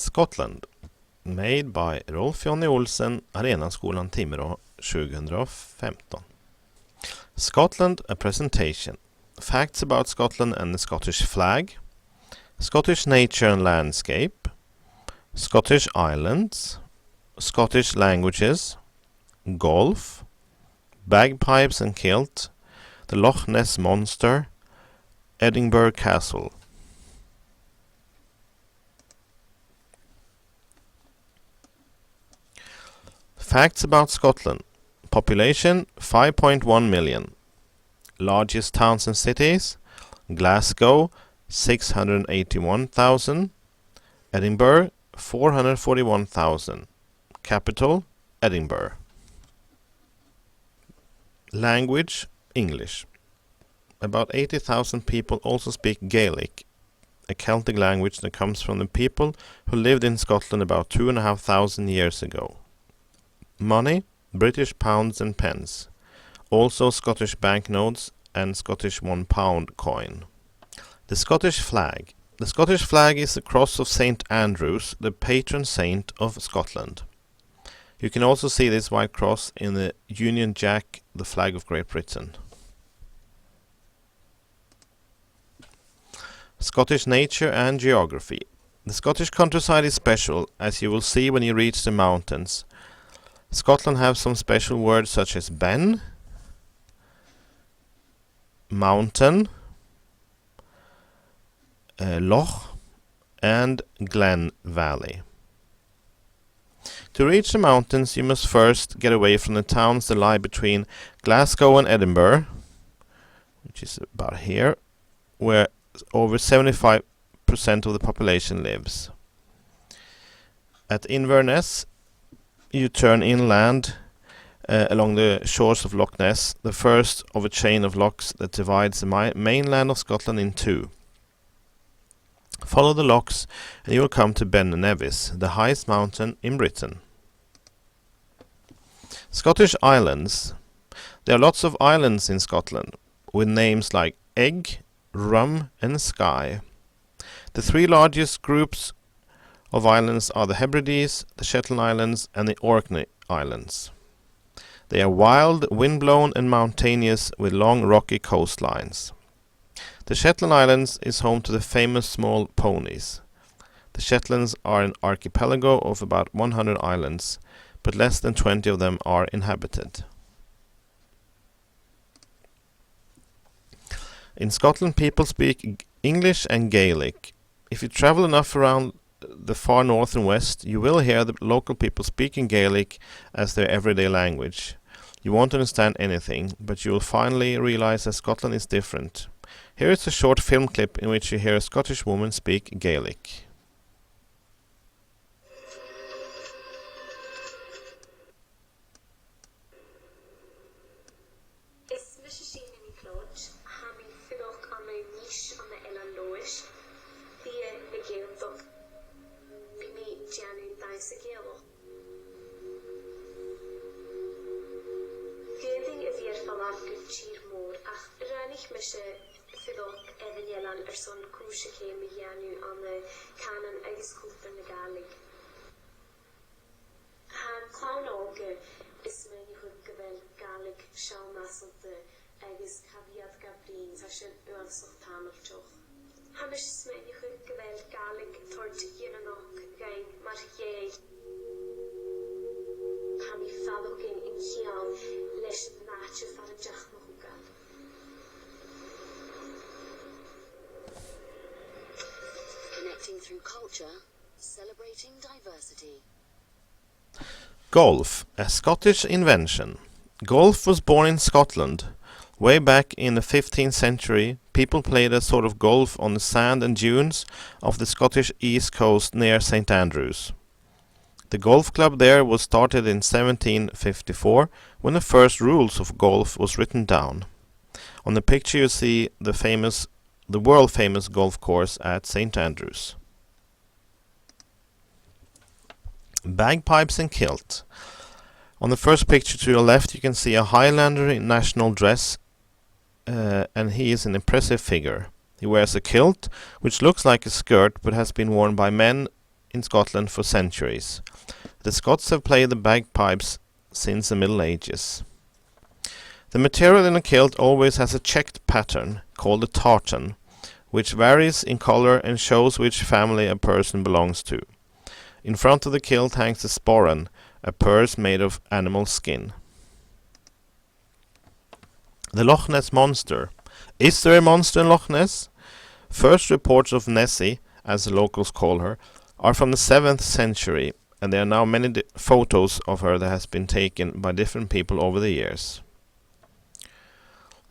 Scotland. Made by Rolf Jonny Olsen, Arenaskolan Timrå 2015. Scotland, a presentation. Facts about Scotland and the Scottish flag. Scottish nature and landscape. Scottish islands. Scottish languages. Golf. Bagpipes and kilt. The Loch Ness Monster. Edinburgh Castle. Facts about Scotland. Population 5.1 million. Largest towns and cities: Glasgow 681,000, Edinburgh 441,000. Capital Edinburgh. Language English. About 80,000 people also speak Gaelic, a Celtic language that comes from the people who lived in Scotland about 2,500 years ago. Money: British pounds and pence. Also Scottish banknotes and Scottish £1 coin. The Scottish flag. The Scottish flag is the cross of St. Andrews, the patron saint of Scotland. You can also see this white cross in the Union Jack, the flag of Great Britain. Scottish nature and geography. The Scottish countryside is special, as you will see when you reach the mountains. Scotland has some special words such as ben, mountain, loch, and glen valley. To reach the mountains, you must first get away from the towns that lie between Glasgow and Edinburgh, which is about here, where over 75% of the population lives. At Inverness, you turn inland along the shores of Loch Ness, the first of a chain of lochs that divides the mainland of Scotland in two. Follow the lochs and you will come to Ben Nevis, the highest mountain in Britain. Scottish islands. There are lots of islands in Scotland, with names like Egg, Rum and Skye. The three largest groups of islands are the Hebrides, the Shetland Islands and the Orkney Islands. They are wild, windblown and mountainous with long rocky coastlines. The Shetland Islands is home to the famous small ponies. The Shetlands are an archipelago of about 100 islands, but less than 20 of them are inhabited. In Scotland, people speak English and Gaelic. If you travel enough around the far north and west, you will hear the local people speaking Gaelic as their everyday language. You won't understand anything, but you will finally realize that Scotland is different. Here is a short film clip in which you hear a Scottish woman speak Gaelic. Son cúise céim a dhéanú an canan agus cúpar na Gaeilge. Tá clán óga is méni chud go bhfuil Gaeilge seomhasalta agus cavíad gabrín tá sin uansach támachtoch. Hamis is méni chud go bhfuil Gaeilge tuairt dhéananach gain mar ghé. Tá mi fadógin in cheall leis náte far an deach mo húgal. Connecting through culture, celebrating diversity. Golf, a Scottish invention. Golf was born in Scotland. Way back in the 15th century, people played a sort of golf on the sand and dunes of the Scottish east coast near St. Andrews. The golf club there was started in 1754, when the first rules of golf was written down. On the picture you see the world-famous golf course at St. Andrews. Bagpipes and kilt. On the first picture to your left you can see a Highlander in national dress, and he is an impressive figure. He wears a kilt, which looks like a skirt but has been worn by men in Scotland for centuries. The Scots have played the bagpipes since the Middle Ages. The material in a kilt always has a checked pattern, called a tartan, which varies in color and shows which family a person belongs to. In front of the kilt hangs the sporran, a purse made of animal skin. The Loch Ness Monster. Is there a monster in Loch Ness? First reports of Nessie, as the locals call her, are from the 7th century, and there are now many photos of her that has been taken by different people over the years.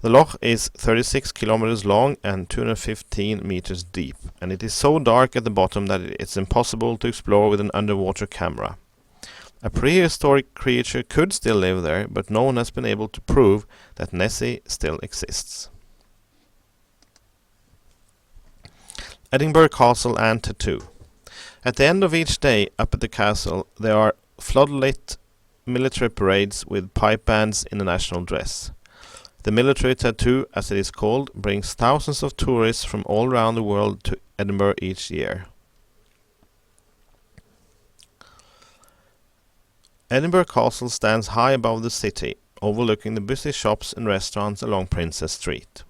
The loch is 36 kilometers long and 215 meters deep, and it is so dark at the bottom that it's impossible to explore with an underwater camera. A prehistoric creature could still live there, but no one has been able to prove that Nessie still exists. Edinburgh Castle and Tattoo. At the end of each day up at the castle there are floodlit military parades with pipe bands in the national dress. The military tattoo, as it is called, brings thousands of tourists from all around the world to Edinburgh each year. Edinburgh Castle stands high above the city, overlooking the busy shops and restaurants along Princess Street.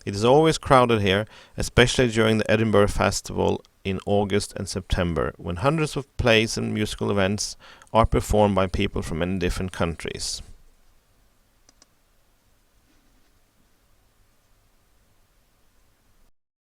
It is always crowded here, especially during the Edinburgh Festival in August and September, when hundreds of plays and musical events are performed by people from many different countries.